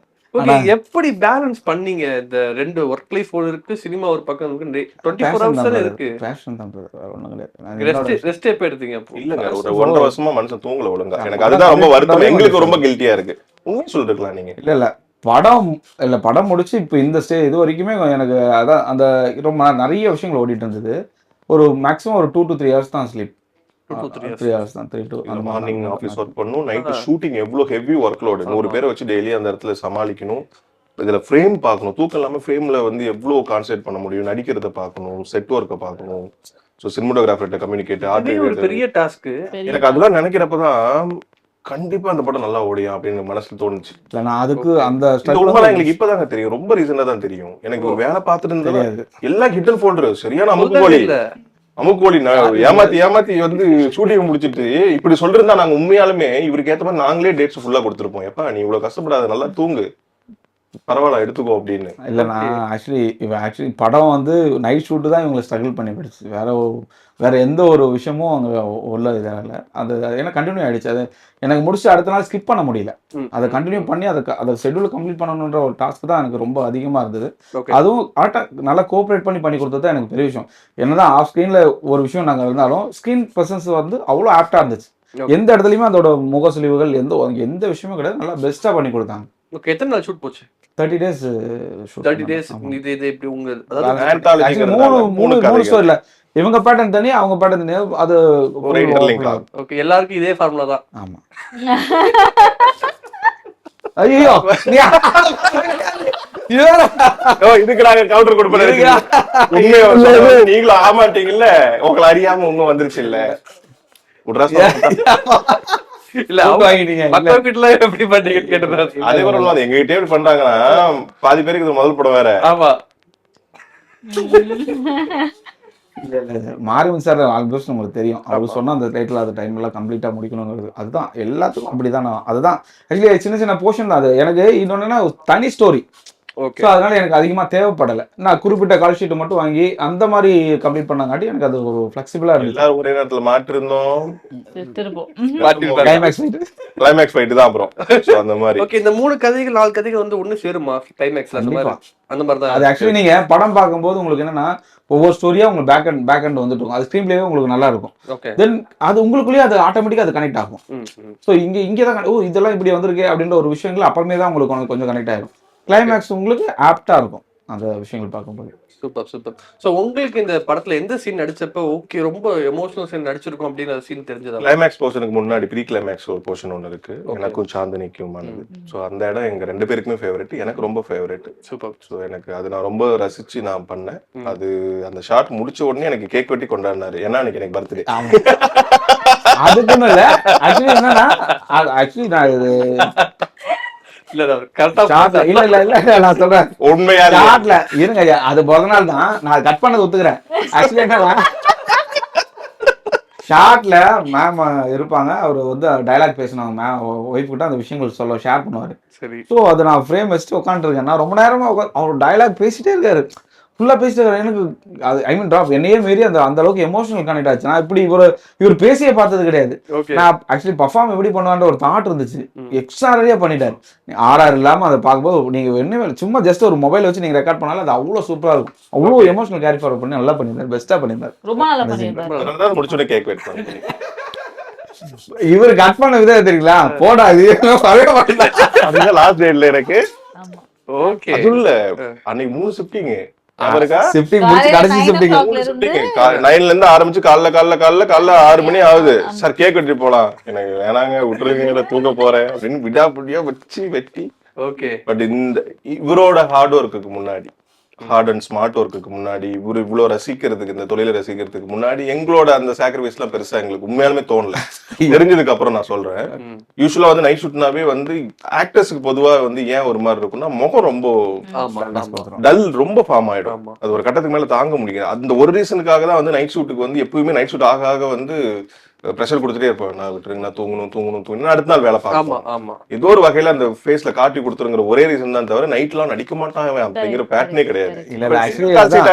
எப்படி பேலன்ஸ் பண்ணீங்க இந்த 2 ஒர்க் லைஃப் இருக்கு, சினிமா ஒரு பக்கம் இருக்கு, 24 ஹவர்ஸ் இருக்கு. பேஷன் தான் பிரதர், ஒண்ணும் கிடையாது. ரெஸ்ட் எப்ப எடுத்தீங்க? இல்லங்க, ஒரு 1.5 வருஷமா மனுஷன் தூங்கல ஒழுங்கா. எனக்கு அதுதான் ரொம்ப வருத்தம். எங்களுக்கு ரொம்ப கில்ட்டியா இருக்கு. உண்மையை சொல்லிருக்கலாம் நீங்க. இல்ல படம் முடிச்சு இப்ப இந்த ஸ்டேஜ் இது வரைக்குமே எனக்கு அதான் அந்த ரொம்ப நிறைய விஷயங்கள் ஓடிட்டு இருந்தது. ஒரு மேக்ஸிமம் ஒரு 2 to 3 hours தான் ஸ்லீப். 3 hours தான். 3 to மார்னிங் ஆபீஸ் ஒர்க் பண்ணனும், நைட் ஷூட்டிங். எவ்வளவு ஹெவி ஒர்க் லோட். 100 பேரை வச்சு டெய்லி அந்த இடத்துல சமாளிக்கணும். இதுல ஃப்ரேம் பார்க்கணும், தூக்கம் இல்லாம ஃப்ரேம்ல வந்து எவ்வளவு கான்சென்ட்ரேட் பண்ண முடியும், நடிக்கிறத பார்க்கணும், செட் ஒர்க்கை பார்க்கணும், சினிமாட்டோகிராஃபர்கிட்ட கம்யூனிகேட். ஒரு பெரிய டாஸ்க். எனக்கு அதெல்லாம் நினைக்கிறப்பதான் கண்டிப்பா அந்த படம் நல்லா ஓடியா அப்படின்னு மனசுல தோணுச்சு. நான் அதுக்கு அந்த எங்களுக்கு இப்பதாங்க தெரியும், ரொம்ப ரீசனா தான் தெரியும். எனக்கு ஒரு வேலை பார்த்துட்டு இருந்தது எல்லாம் ஹிட் அண்ட் ஃபோல்டர், சரியான அமுக்குகோழி ஏமாத்தி வந்து ஷூட்டிங் முடிச்சிட்டு இப்படி சொல்லிருந்தா நாங்க உண்மையாலுமே இவருக்கு ஏத்த மாதிரி நாங்களே டேட்ஸ் ஃபுல்லா கொடுத்துருப்போம். எப்பா நீ இவ்வளவு கஷ்டப்படாத, நல்லா தூங்கு, பரவாயில்ல எடுத்துக்கோ அப்படின்னு. இல்லை நான் ஆக்சுவலி படம் வந்து நைட் ஷூட்டு தான் இவங்களை ஸ்ட்ரகிள் பண்ணி போயிடுச்சு. வேற எந்த ஒரு விஷயமும் அங்கே உள்ள இதாகல. அது ஏன்னா கண்டினியூ ஆகிடுச்சு. அது எனக்கு முடிச்சு அடுத்த நாள் ஸ்கிப் பண்ண முடியல. அதை கண்டினியூ பண்ணி அதை ஷெட்யூல் கம்ப்ளீட் பண்ணணுன்ற ஒரு டாஸ்க் தான் எனக்கு ரொம்ப அதிகமாக இருந்தது. அதுவும் நல்லா கோஆப்ரேட் பண்ணி கொடுத்தது தான் எனக்கு பெரிய விஷயம். என்னதான் ஆஃப் ஸ்க்ரீனில் ஒரு விஷயம் நாங்கள் இருந்தாலும் ஸ்க்ரீன் ப்ரெசன்ஸ் வந்து அவ்வளோ ஆப்டாக இருந்துச்சு. எந்த இடத்துலையுமே அதோட முகசுலிவுகள் எந்த விஷயமும் கிடையாது. நல்லா பெஸ்ட்டாக பண்ணி கொடுத்தாங்க. ஓகே, எத்தனை நாள் ஷூட் போச்சு? 30 days 30 days. இது எப்படி உங்க அதாவது Actually மூணு ஸ்டோரி இல்ல, இவங்க பேட்டர்ன் தனியா அவங்க பேட்டர்ன் தனியா, அது ஒரே interlink ஆகும். ஓகே, எல்லாருக்கும் இதே ஃபார்முலா தான். ஆமா. ஐயோ இதுக்கு நாங்க கவுண்டர் கொடுப்போம். உண்மையா நீங்களும் ஆமாட்டீங்கல்ல, உங்களை அறியாம உண்மை வந்துருச்சு இல்ல. இல்ல மத்தவங்க கிட்ட எப்படி பண்ணீங்கன்னு கேட்டேன். அதே மாதிரி எங்க கிட்டே எப்படி பண்றாங்கன்னா பாதி பேருக்கு இது முதல் படம் வேற. ஆமா, மாரிவன் சார் ஆல்மோஸ்ட் உங்களுக்கு தெரியும். அவர் சொன்ன அந்த டைட்டில் அந்த டைம்ல கம்ப்ளீட்டா முடிக்கணுங்கிறது அதுதான் எல்லாத்துக்கும் அப்படிதான். அதுதான் ஆக்சுவலி சின்ன சின்ன போர்ஷன் தான். அது எனக்கு இன்னொன்னா தனி ஸ்டோரி. ஸோ அதனால எனக்கு அதிகமாக தேவைப்படலை. நான் குறிப்பிட்ட கால் ஷீட் மட்டும் வாங்கி அந்த மாதிரி கம்ப்ளீட் பண்ணங்காட்டி எனக்கு அது ஒரு ஃபிளெக்சிபிளா இருந்துச்சு. எல்லாரும் ஒரே நேரத்துல மாட்டிருந்தோம். கிளைமேக்ஸ் ஃபைட் தான் அப்புறம் அந்த மாதிரி. ஓகே, இந்த 3 கதைகள் 4 கதைகள் வந்து ஒண்ணு சேருமா கிளைமேக்ஸ்ல? அந்த மாதிரி தான் அது ஆக்சுவலி நீங்க படம் பார்க்கும்போது உங்களுக்கு என்னன்னா ஒவ்வொரு ஸ்டோரியா உங்களுக்கு பேக் அண்ட் வந்துட்டு இருக்கும். அது ஸ்க்ரீன் பிளேவே உங்களுக்கு நல்லா இருக்கும். தென் அது உங்களுக்குள்ளேயே அது ஆட்டோமேட்டிக்கா அது கனெக்ட் ஆகும். ஸோ இங்கே தான் இதெல்லாம் இப்படி வந்திருக்கு அப்படின்ற ஒரு விஷயங்கள் அப்புறமே தான் உங்களுக்கு கொஞ்சம் கனெக்ட் ஆகும். கிளைமேக்ஸ் உங்களுக்கு ஆப்டா இருக்கும் அந்த விஷயங்கள் பார்க்கும்போது. Super super. ஸோ உங்களுக்கு இந்த படத்துல எந்த சீன் நடிச்சப்ப ஓகே ரொம்ப எமோஷனல் சீன் நடிச்சிருக்கும் அப்படிங்கிற சீன் தெரிஞ்சதா? கிளைமேக்ஸ் போர்ஷனுக்கு முன்னாடி ப்ரீ கிளைமேக்ஸ் ஒரு போர்ஷன் ஒன்று இருக்கு, எனக்கும் சாந்தினிக்கும் ஆனது. ஸோ அந்த இடம் எங்க 2 பேருக்குமே ஃபேவரட். எனக்கு ரொம்ப ஃபேவரட். சூப்பர். ஸோ எனக்கு அது நான் ரொம்ப ரசிச்சு நான் பண்ணேன். அது அந்த ஷாட் முடிச்ச உடனே எனக்கு கேக் வெட்டி கொண்டாடினாரு. ஏன்னா அன்னைக்கு எனக்கு பர்த்டே. அதுக்குன்னு இல்லை, ஆக்சுவலி என்னன்னா ஆக்சுவலி நான் நான் சொல்றேன் உண்மையா இருங்க, அது பிறந்த நாள் தான், நான் கட் பண்ணது ஒத்துக்கிறேன். ஆக்சுவலி என்ன ஷார்ட்ல மேம் இருப்பாங்க, அவர் வந்து டைலாக் பேசினாங்க, மேம் ஒய்ஃப் கிட்ட அந்த விஷயங்கள் ஷேர் பண்ணுவாரு. சரி. ஸோ அதை நான் ஃப்ரேம் வச்சுட்டு உட்காந்துருக்கேன். நான் ரொம்ப நேரமா அவர் டைலாக் பேசிட்டே இருக்காரு, ஃபுல்லா பேசிட்டு இருக்காரு. எனக்கு அது ட்ராப் என்னையே மீறி அந்த அளவுக்கு எமோஷனல் கனெக்ட் ஆச்சு. நான் இப்படி இவர் பேசியே பார்த்தது கிடையாது. நான் ஆக்சுவலி பர்ஃபார்ம் எப்படி பண்ணுவான்ற ஒரு தாட் இருந்துச்சு. எக்ஸ்ட்ராரியா பண்ணிட்டாரு. RR இல்லாம அதை பார்க்கும்போது நீங்க என்ன சும்மா ஜஸ்ட் ஒரு மொபைல் வச்சு நீங்க ரெக்கார்ட் பண்ணாலும் அது அவ்வளவு சூப்பரா இருக்கும். அவ்வளவு எமோஷனல் கேரி ஃபார்வர்ட் பண்ணி நல்லா பண்ணிருந்தாரு, பெஸ்டா பண்ணிருந்தாரு. ரொம்ப நல்லா பண்ணிருந்தாரு. முடிச்சோட கேக் வெட் பண்ணி இவர் கட் பண்ண விதம் தெரியுங்களா, போடா இது அதுதான் லாஸ்ட் டேட்ல எனக்கு. ஓகே, அதுல அன்னைக்கு 3 ஷிஃப்டிங் ஷிஃப்டிங் முடிச்சு கடைசி ஷிஃப்டிங் 9ல இருந்து ஆரம்பிச்சு காலைல 6 மணி ஆகுது. சார் கேக் வெட்டி போலாம். எனக்கு வேணாங்க விட்டுருங்க, தூங்க போறேன் அப்படின்னு விடாபடியா வச்சு வெட்டி. ஓகே. பட் இவரோட ஹார்ட் ஒர்க்குக்கு முன்னாடி, ஹார்ட் அண்ட் ஸ்மார்ட் ஒர்க்குக்கு முன்னாடி, இவரு இவ்வளவு ரசிக்கிறதுக்கு, இந்த தொழிலை ரசிக்கிறதுக்கு முன்னாடி எங்களோட அந்த சாக்ரிஃபைஸ் எல்லாம் பெருசா எங்களுக்கு உண்மையாலுமே தோணல. தெரிஞ்சதுக்கு அப்புறம் நான் சொல்றேன், யூஸ்வலா வந்து நைட் ஷூட்னாவே வந்து ஆக்டர்ஸ்க்கு பொதுவா வந்து ஏன் ஒரு மாதிரி இருக்கும்னா முகம் ரொம்ப டல், ரொம்ப ஃபார்ம் ஆயிடும். அது ஒரு கட்டத்துக்கு மேல தாங்க முடியாது. அந்த ஒரு ரீசனுக்காக தான் வந்து நைட் ஷூட்டுக்கு வந்து எப்பவுமே நைட் ஷூட் ஆக வந்து ப்ரெஷர் கொடுத்துட்டே இருப்பேன். நான் விட்டுருங்க, நான் தூங்கணும் அடுத்த நாள் வேலை பார்க்கலாம். ஏதோ ஒரு வகையில அந்த ஃபேஸ்ல காட்டி கொடுத்துருங்கிற ஒரே ரீசன் தான் தவிர நைட் எல்லாம் நடிக்க மாட்டான் அப்படிங்கிற பேட்டர்னே கிடையாது.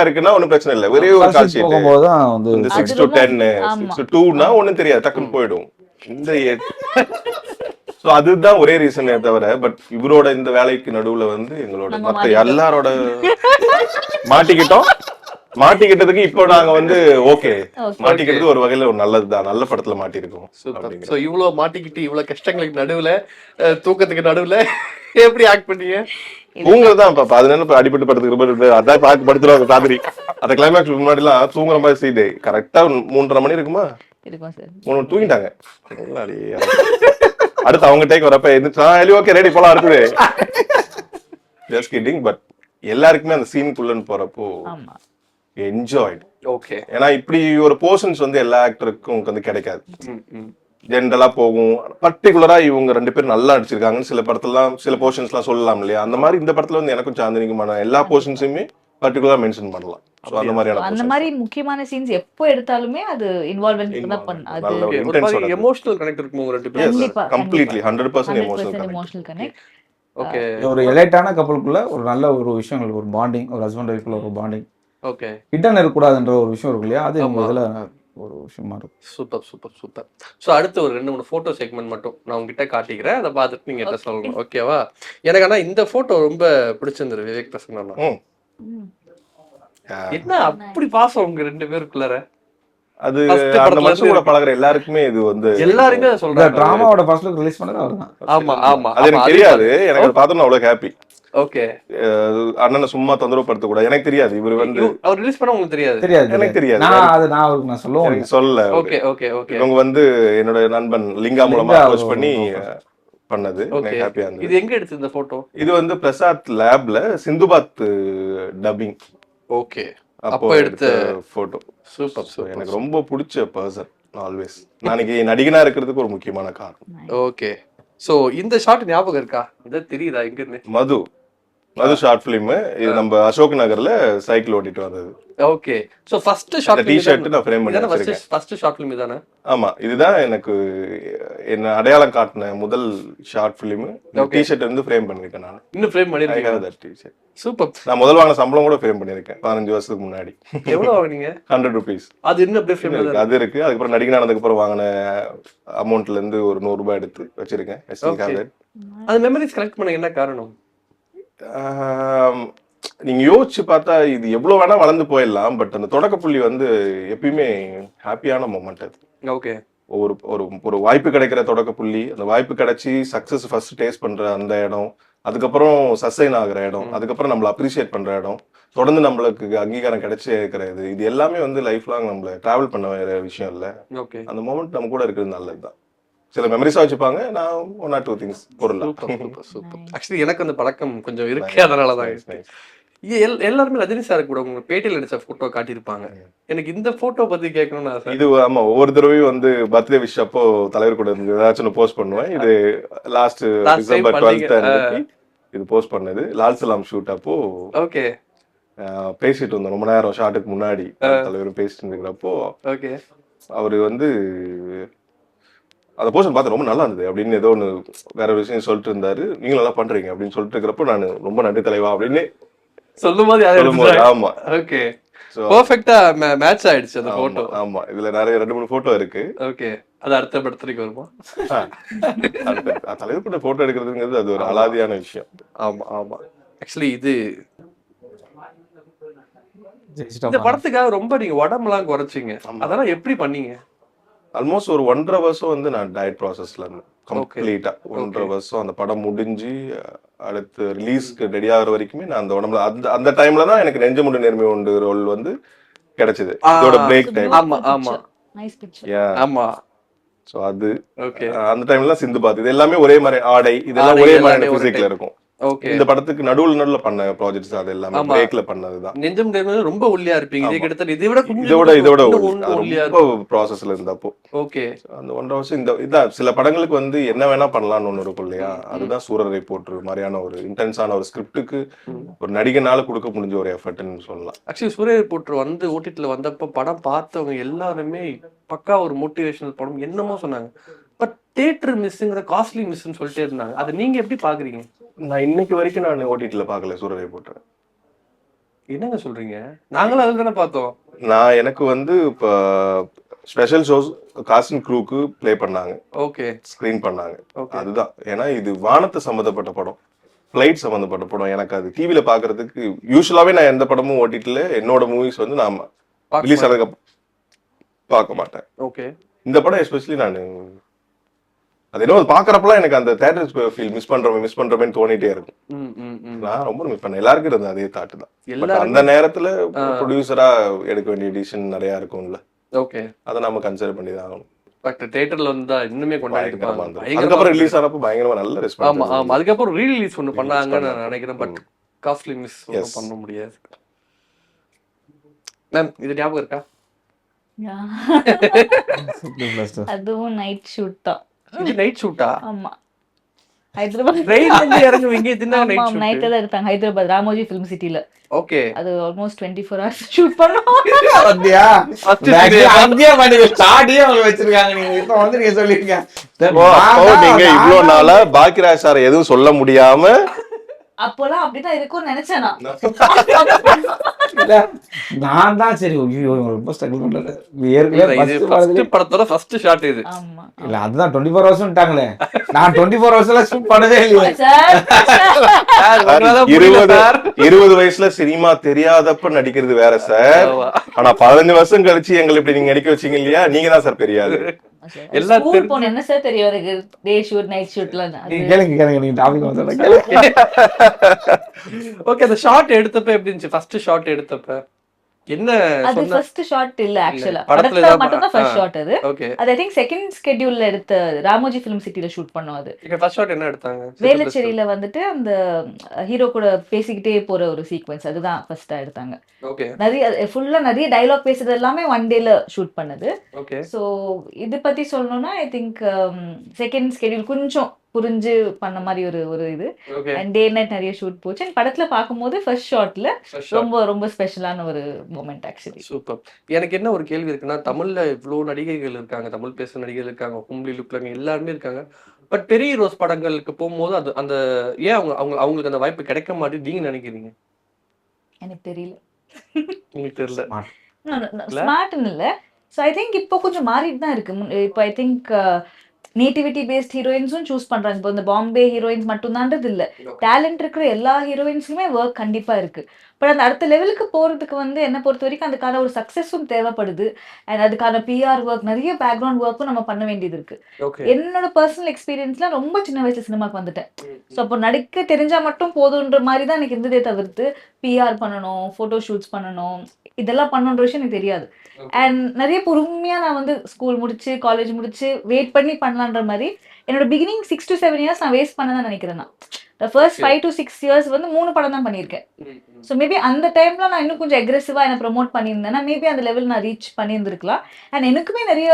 இருக்குன்னா ஒன்னும் பிரச்சனை இல்லை. ஒரே ஒரு கால் ஷீட் 6 to 10 6 to 2னா ஒண்ணும் தெரியாது, டக்குன்னு போயிடும். இந்த அதுதான் ஒரே ரீசனே தவிர, பட் இவரோட இந்த வேலைக்கு நடுவுல வந்து எங்களோட மத்த எல்லாரோட மாட்டிக்கிட்டதுக்கு இப்போ நாங்க வந்து ஓகே, மாட்டிக்கிட்டது ஒரு வகையில ஒரு நல்லதுதான், நல்ல படத்துல மாட்டிருக்கோம். சோ இவ்வளவு மாட்டிக்கிட்டு இவ்வளவு கஷ்டங்களுக்கு நடுவுல, தூக்கத்துக்கு நடுவுல எப்படி ஆக்ட் பண்ணீங்க? தூங்குறதுதான் பாப்பா, அதனால அடிபட்டு படுத்துக்கு அதான் பாக்கு படுத்துருவாங்க சாதிரி. அந்த கிளைமேக்ஸ் முன்னாடி எல்லாம் தூங்குற மாதிரி செய்து கரெக்டா 3:30 மணி இருக்குமா, 3 தூங்கிட்டாங்க. அடுத்து அவங்க டேக் வரப்ப எந்திரிச்சு ஓகே ரெடி போலாம் இருக்குது. Just kidding. பட் எல்லாருக்குமே அந்த சீனுக்குள்ளன்னு போறப்போ என்ஜாய்ட். ஓகே. ஏன்னா இப்படி ஒரு போர்ஷன்ஸ் வந்து எல்லா ஆக்டருக்கும் வந்து கிடைக்காது. ஜென்ரலா போகும். பர்டிகுலரா இவங்க 2 பேரும் நல்லா நடிச்சிருக்காங்கன்னு சில படத்துலாம் சில போர்ஷன்ஸ் எல்லாம் சொல்லலாம் இல்லையா, அந்த மாதிரி இந்த படத்துல வந்து எனக்கும் சாந்தினிக்குமான எல்லா போர்ஷன்ஸுமே பர்டிகுலரா மென்ஷன் பண்ணலாம். சோ அந்த மாதிரியான அந்த மாதிரி முக்கியமான சீன்ஸ் எப்போ எடுத்தாலுமே அது இன்வால்வ்மென்ட் தான் பண்ண, அது ஒரு மாதிரி எமோஷனல் கனெக்ட் இருக்கும் உங்க 2 பேரும். கண்டிப்பா கம்ப்ளீட்லி 100% எமோஷனல் கனெக்ட். ஓகே ஒரு எலைட்டான கப்பலுக்குள்ள ஒரு நல்ல ஒரு விஷயங்கள், ஒரு பாண்டிங், ஒரு ஹஸ்பண்ட் ஒய்ஃப்ல ஒரு பாண்டிங் ஓகே ஹிடன் இருக்கக்கூடாதுன்ற ஒரு விஷயம் இருக்கு இல்லையா, அது ஆமா. இதுல ஒரு விஷயமா இருக்கும். Super super super. ஸோ அடுத்து ஒரு 2 3 ஃபோட்டோ செக்மெண்ட் மட்டும் நான் உங்ககிட்ட காட்டிக்கிறேன். அதை பார்த்துட்டு நீங்க என்ன சொல்லணும், ஓகேவா? எனக்கு ஆனா இந்த ஃபோட்டோ ரொம்ப பிடிச்சிருந்தது விவேக் பிரசன்னா. ம். என்ன அப்படி பாசம் உங்க 2 பேருக்குள்ளார? அது First அந்த படத்துல மனுஷன் கூட இருந்து பழகுற எல்லாருக்குமே இது வந்து எல்லாருமே அதை இந்த சொல்றாங்க. டிராமாவோட ஃபர்ஸ்ட் லுக் ரிலீஸ் பண்ணது அவர்தான். ஆமா ஆமா அது எனக்கு தெரியாது. எனக்கு அதை பார்த்தோன்னு அவ்வளவு ஹாப்பி. ஓகே. அண்ணனை சும்மா தொந்தரவு படுத்த கூட எனக்கு தெரியாது. இவர் வந்து அவர் ரிலீஸ் பண்ண உங்களுக்கு தெரியாது? தெரியாது எனக்கு தெரியாது. நான் அவருக்கு நான் சொல்லுவோம். எனக்கு சொல்லல. ஓகே ஓகே ஓகே இவங்க வந்து என்னோட நண்பன் லிங்கா மூலமா லிங்கா அப்ரோச் பண்ணி ஒரு பண்ணது. ஓகே. எனக்கு ஹாப்பியா இருந்தது. இது எங்க எடுத்து இந்த போட்டோ? இது வந்து பிரசாத் லேப்ல சிந்துபாத் டப்பிங் ஓகே. அப்போ அப்போ எடுத்த எடுத்த போட்டோ. Super So, super. எனக்கு ரொம்ப பிடிச்ச பர்சன் ஆல்வேஸ். நாளைக்கு நடிகனா இருக்கிறதுக்கு ஒரு முக்கியமான காரணம். ஓகே. சோ இந்த ஷாட் ஞாபகம் இருக்கா? இத தெரியுதா எங்க இருந்து? மது ஷார்ட் பிலிம். இது நம்ம அசோக் நகர்ல சைக்கிள் ஓட்டிட்டு வந்தது. Okay. So first short T-shirt நான் frame பண்ணி வச்சிருக்கேன். ஃபர்ஸ்ட் ஷார்ட் ஃபிலிம் இதானே? ஆமா, இதுதான் எனக்கு என்ன அடையாளம் காட்டின முதல் ஷார்ட் பிலிம். T-shirt வந்து ஃப்ரேம் பண்ணிருக்கேன் நான். இன்னும் ஃப்ரேம் I பண்ணிருக்கீங்க? have that T-shirt. சூப்பர். நான் முதல் வாங்கின சம்பளம் கூட ஃப்ரேம் பண்ணிருக்கேன் 15 வருஷத்துக்கு முன்னாடி. எவ்வளவு வாங்குனீங்க? 100 rupees. அது இன்னும் அப்படியே ஃப்ரேம் இருக்கு. அது இருக்கு. அதுக்கப்புறம் நடிகனானதுக்கு அப்புறம் வாங்கின அமௌண்ட்ல இருந்து ஒரு 100 ரூபாய் எடுத்து வச்சிருக்கேன். I still have that. அது மெமரிஸ் கலெக்ட் பண்ண என்ன காரணம்? நீங்க யோசிச்சு பார்த்தா இது எவ்வளவு வேணா வளர்ந்து போயிடலாம். பட் அந்த தொடக்க புள்ளி வந்து எப்பயுமே ஹாப்பியான மொமெண்ட் அது. ஓகே. ஒரு ஒரு ஒரு வாய்ப்பு கிடைக்கிற தொடக்க புள்ளி, அந்த வாய்ப்பு கிடைச்சி சக்சஸ் ஃபர்ஸ்ட் டேஸ்ட் பண்ற அந்த இடம், அதுக்கப்புறம் சஸ்டைன் ஆகுற இடம், அதுக்கப்புறம் நம்மள அப்ரிஷியேட் பண்ற இடம், தொடர்ந்து நம்மளுக்கு அங்கீகாரம் கிடைச்சே இருக்கிறது, இது எல்லாமே வந்து லைஃப் லாங் நம்மள டிராவல் பண்ண வேற விஷயம் இல்ல. ஓகே. அந்த மொமெண்ட் நம்ம கூட இருக்கிறது நல்லதுதான். சில மெமரிஸா வச்சுப்பாங்க. நான் 1 or 2 திங்ஸ் பொருளா. Super super. ஆக்சுவலி எனக்கு அந்த பழக்கம் கொஞ்சம் இருக்கு, அதனால தான். எல்லாருமே ரஜினி சார் கூட உங்க பேட்டியில் எடுத்த போட்டோ காட்டியிருப்பாங்க. எனக்கு இந்த போட்டோ பத்தி கேட்கணும்னு ஆசை. இது ஆமா, ஒவ்வொரு தடவையும் வந்து பர்த்டே விஷ் அப்போ தலைவர் கூட இருந்து ஏதாச்சும் போஸ்ட் பண்ணுவேன். இது லாஸ்ட் டிசம்பர் 12th அன்னைக்கு இது போஸ்ட் பண்ணது. லால் சலாம் ஷூட் அப்போ ஓகே பேசிட்டு இருந்தோம் ரொம்ப நேரம். ஷாட்டுக்கு முன்னாடி தலைவர் பேசிட்டு இருக்கிறப்போ ஓகே அவரு வந்து அந்த போஸ்ட் பார்த்து ரொம்ப நல்லா இருந்தது அப்படின்னு ஏதோ ஒன்று வேற ஒரு விஷயம் சொல்லிட்டு இருந்தாரு. நீங்க நல்லா பண்றீங்க அப்படின்னு சொல்லிட்டு இருக்கிறப்போ நான் ரொம்ப நன்றி தலைவா அப்படின்னு சொல்லும்போது சொல்லும்போது ஆமா. ஓகே. பெர்ஃபெக்ட்டா மேட்ச் ஆயிடுச்சு அந்த போட்டோ. ஆமா, இதுல நிறைய 2-3 போட்டோ இருக்கு. ஓகே. அது அடுத்த படத்துக்கு வருமா? தலைவர் கூட போட்டோ எடுக்கிறதுங்கிறது அது ஒரு அலாதியான விஷயம். ஆமா ஆமா. ஆக்சுவலி இது இந்த படத்துக்காக ரொம்ப நீங்க உடம்பெல்லாம் குறைச்சிங்க. அதெல்லாம் எப்படி பண்ணீங்க? ஆல்மோஸ்ட் ஒரு 1.5 வருஷம் வந்து நான் டயட் ப்ராசஸ்ல இருந்தேன் கம்ப்ளீட்டா. 1.5 வருஷம் அந்த படம் முடிஞ்சு அடுத்து ரிலீஸ்க்கு ரெடி ஆகுற வரைக்குமே நான் அந்த உடம்புல அந்த டைம்ல தான் எனக்கு நெஞ்சு முண்டு நேர்மை உண்டு ரோல் வந்து கிடைச்சது. இதோட பிரேக் டைம். ஆமா ஆமா நைஸ் பிக்சர். ஆமா. சோ அது ஓகே. அந்த டைம்ல சிந்து பாத் இது எல்லாமே ஒரே மாதிரி ஆடை இதெல்லாம் ஒரே மாதிரி பிசிக்கல்ல இருக்கும். ஓகே. இந்த படத்துக்கு நடுவுல பண்ண ப்ராஜெக்ட்ஸ் அது எல்லாமே பிரேக்ல பண்ணதுதான். நெஞ்சம் நேர்மை ரொம்ப ஒல்லியா இருப்பீங்க. இதே கிட்டத்தட்ட இதை விட இதோட ஒல்லியா ரொம்ப ப்ராசஸ்ல இருந்தப்போ. ஓகே. அந்த 1.5 வருஷம் இதான் சில படங்களுக்கு வந்து என்ன வேணா பண்ணலாம்னு ஒண்ணு இருக்கும் இல்லையா, அதுதான் சூரரை போற்று மாதிரியான ஒரு இன்டென்ஸான ஒரு ஸ்கிரிப்டுக்கு ஒரு நடிகனால கொடுக்க முடிஞ்ச ஒரு எஃபர்ட்னு சொல்லலாம். ஆக்சுவலி சூரரை போற்று வந்து ஓடிடில வந்தப்ப படம் பார்த்தவங்க எல்லாருமே பக்கா ஒரு மோட்டிவேஷனல் படம் என்னமோ சொன்னாங்க. பட் தியேட்டர் மிஸ்ங்கிற காஸ்ட்லி மிஸ்ன்னு சொல்லிட்டே இருந்தாங்க. அதை நீங்க எப்படி பாக்குறீங்க? நான் இன்னைக்கு வரைக்கும் நான் ஓடிடில பார்க்கல சூரரை போற்று. என்னங்க சொல்றீங்க? நாங்களும் அதுல தானே பார்த்தோம். நான் எனக்கு வந்து இப்ப ஸ்பெஷல் ஷோஸ் காஸ்ட் அண்ட் க்ரூக்கு ப்ளே பண்ணாங்க. ஓகே. ஸ்கிரீன் பண்ணாங்க. அதுதான். ஏன்னா இது வானத்தை சம்பந்தப்பட்ட படம், ஃபிளைட் சம்பந்தப்பட்ட படம். எனக்கு அது டிவில பாக்குறதுக்கு யூஸ்வலாவே நான் எந்த படமும் ஓடிடில என்னோட மூவிஸ் வந்து நான் ரிலீஸ் ஆனதுக்கு பார்க்க மாட்டேன். ஓகே. இந்த படம் எஸ்பெஷலி நான் அது என்ன பாக்குறப்பெல்லாம் எனக்கு அந்த தியேட்டர் ஃபீல் மிஸ் பண்றோமேன்னு தோணிட்டே இருக்கும். நான் ரொம்ப மிஸ் பண்ணேன். எல்லாருக்கும் இருந்த அதே தாட்டு தான். பட் அந்த நேரத்துல ப்ரொடியூசரா எடுக்க வேண்டிய டிசிஷன் நிறைய இருக்கும்ல. ஓகே. அதை நம்ம கன்சிடர் பண்ணி தான் ஆகணும். பட் தியேட்டர்ல வந்து இன்னுமே கொண்டாடிருப்பாங்க. அதுக்கப்புறம் ரிலீஸ் ஆனப்ப பயங்கரமா நல்ல ரெஸ்பான்ஸ். ஆமா ஆமா. அதுக்கப்புறம் ரீ ரிலீஸ் ஒன்னு பண்ணாங்கன்னு நான் நினைக்கிறேன். பட் காஸ்ட்லி மிஸ் பண்ண முடியாது. மேம் இது ஞாபகம் இருக்கா? அதுவும் நைட் ஷூட் தான். இது நைட் ஷூட்டா? ஆமா. ஹைதராபாத் ட்ரெயின்ல இருந்து இறங்குவீங்க, இதுனா நைட் நைட்ல தான் எடுத்தாங்க ஹைதராபாத் ராமோஜி ஃபிலிம் சிட்டில. ஓகே. அது ஆல்மோஸ்ட் 24 hours ஷூட் பண்ணோம். அப்படியா? Actually அங்கேயே பண்ணி ஸ்டார்டியே அவங்க வச்சிருக்காங்க. நீங்க இப்போ வந்து நீங்க சொல்லிருக்கீங்க. நீங்க இவ்வளவு நாளா பாக்கியராஜ் சார் எதுவும் சொல்ல முடியாம அப்போலாம் அப்படிதான் இருக்கும்னு நினைச்சேன் நான். இல்ல, நான் தான் சரி ஐயோ ரொம்ப ஸ்ட்ரகிள் பண்றது. ஏற்கனவே இது first ஃபர்ஸ்ட் படத்துல படத்தோட ஃபர்ஸ்ட் ஷாட் இது. ஆமா. இல்ல அதுதான் 24 ஹவர்ஸ்ட்டாங்களே. நான் 24 ஹவர்ஸ்ல ஷூட் பண்ணவே இல்லையே. சார் சார் உங்களால புரியல சார். 20 வயசுல சினிமா தெரியாதப்ப நடிக்கிறது வேற சார். ஆனா 15 வருஷம் கழிச்சு எங்களை இப்படி நீங்க நடிக்க வச்சீங்க இல்லையா, நீங்க தான் சார் பெரிய ஆளு. எல்லாம் ஸ்கூல் போன என்ன சார் தெரியும் எனக்கு டே ஷூட் நைட் ஷூட்லாம். நீங்க கேளுங்க நீங்க டாபிக் வந்து ஓகே, அந்த ஷாட் எடுத்தப்ப எப்படி இருந்துச்சு? ஃபர்ஸ்ட் ஷாட் எடுத்தப்ப என்ன அது சொன்ன? ஃபர்ஸ்ட் ஷாட் இல்ல ஆக்சுவலா. படத்துல படத்துல தான் மட்டும் தான் ஃபர்ஸ்ட் ஷாட் அது. ஓகே. அது ஐ திங்க் செகண்ட் ஸ்கெட்யூல்ல எடுத்த ராமோஜி ஃபிலிம் சிட்டில ஷூட் பண்ணோம் அது. இங்க ஃபர்ஸ்ட் ஷாட் என்ன எடுத்தாங்க? வேலச்சேரியில வந்துட்டு அந்த ஹீரோ கூட பேசிக்கிட்டே போற ஒரு சீக்வென்ஸ் அதுதான் ஃபர்ஸ்டா எடுத்தாங்க. ஓகே. நிறைய ஃபுல்லா நிறைய டயலாக் பேசுறது எல்லாமே ஒன் டேல ஷூட் பண்ணது. ஓகே. ஸோ இது பத்தி சொல்லணும்னா ஐ திங்க் செகண்ட் ஸ்கெடியூல் கொஞ்சம் புரிஞ்சு பண்ண மாதிரி ஒரு இது. ஓகே. அண்ட் டே நைட் நிறைய ஷூட் போச்சு. அண்ட் படத்துல பார்க்கும்போது ஃபர்ஸ்ட் ஷாட்ல ரொம்ப ரொம்ப ஸ்பெஷலான ஒரு மொமெண்ட் ஆக்சுவலி. சூப்பர். எனக்கு என்ன ஒரு கேள்வி இருக்குன்னா, தமிழ்ல இவ்வளவு நடிகைகள் இருக்காங்க, தமிழ் பேசுற நடிகைகள் இருக்காங்க, ஹும்லி லுக்ல எல்லாருமே இருக்காங்க. பட் பெரிய ஹீரோஸ் படங்களுக்கு போகும்போது அது அந்த ஏன் அவங்களுக்கு அந்த வாய்ப்பு கிடைக்க மாட்டேங்குது நீங்க நினைக்கிறீங்க? எனக்கு தெரியல. உங்களுக்கு தெரியல. ஸ்மார்ட்னு இல்ல. ஸோ ஐ திங்க் இப்போ கொஞ்சம் மாறிட்டு தான் இருக்கு. இப்போ ஐ திங்க் நேட்டிவிட்டி பேஸ்ட் ஹீரோயின்ஸும் சூஸ் பண்றாங்க. இப்போ இந்த பாம்பே ஹீரோயின்ஸ் மட்டும்தான்றது இல்ல, டேலண்ட் இருக்கிற எல்லா ஹீரோயின்ஸுமே ஒர்க் கண்டிப்பா இருக்கு. பட் அந்த அடுத்த லெவலுக்கு போறதுக்கு வந்து என்ன பொறுத்த வரைக்கும் அதுக்கான ஒரு சக்சஸும் தேவைப்படுது. அண்ட் அதுக்கான பிஆர் ஒர்க் நிறைய பேக்ரவுண்ட் ஒர்க்கும் நம்ம பண்ண வேண்டியது இருக்கு. ஓகே. என்னோட பர்சனல் எக்ஸ்பீரியன்ஸ்ல ரொம்ப சின்ன வயசுல சினிமாக்கு வந்துட்டேன். ஸோ அப்போ நடிக்க தெரிஞ்சா மட்டும் போதுன்ற மாதிரி தான் எனக்கு இருந்ததே தவிர்த்து பிஆர் பண்ணணும், ஃபோட்டோ ஷூட்ஸ் பண்ணணும், இதெல்லாம் பண்ணணுன்ற விஷயம் எனக்கு தெரியாது. அண்ட் நிறைய பொறுமையா நான் வந்து ஸ்கூல் முடிச்சு காலேஜ் முடிச்சு வெயிட் பண்ணி பண்ணலான்ற மாதிரி என்னோட பிகினிங் 6 to 7 years நான் வேஸ்ட் பண்ணதான் நினைக்கிறேன். நான் ஃபர்ஸ்ட் 5 to 6 years வந்து 3 படம் தான் பண்ணியிருக்கேன். ஸோ மேபி அந்த டைம்ல நான் இன்னும் கொஞ்சம் அக்ரெசிவா என்ன ப்ரொமோட் பண்ணியிருந்தேன்னா மேபி அந்த லெவல் நான் ரீச் பண்ணியிருந்திருக்கலாம். அண்ட் எனக்குமே நிறைய